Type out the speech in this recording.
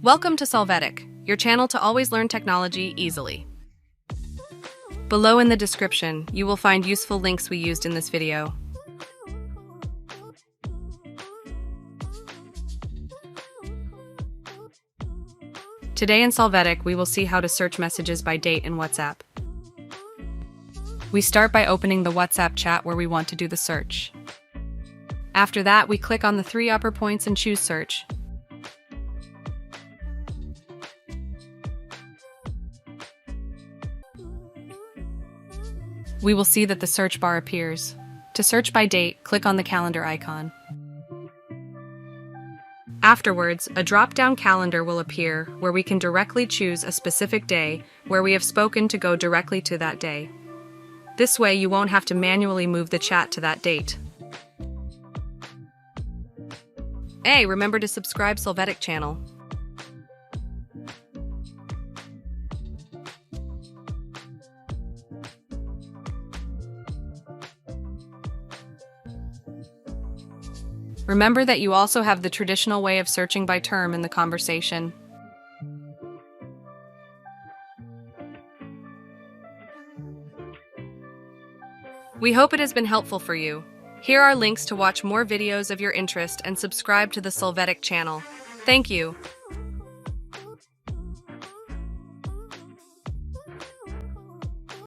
Welcome to Solvetic, your channel to always learn technology easily. Below in the description, you will find useful links we used in this video. Today in Solvetic, we will see how to search messages by date in WhatsApp. We start by opening the WhatsApp chat where we want to do the search. After that, we click on the three upper points and choose Search. We will see that the search bar appears. To search by date, click on the calendar icon. Afterwards, a drop-down calendar will appear where we can directly choose a specific day where we have spoken to go directly to that day. This way, you won't have to manually move the chat to that date. Hey, remember to subscribe Solvetic channel. Remember that you also have the traditional way of searching by term in the conversation. We hope it has been helpful for you. Here are links to watch more videos of your interest and subscribe to the Solvetic channel. Thank you.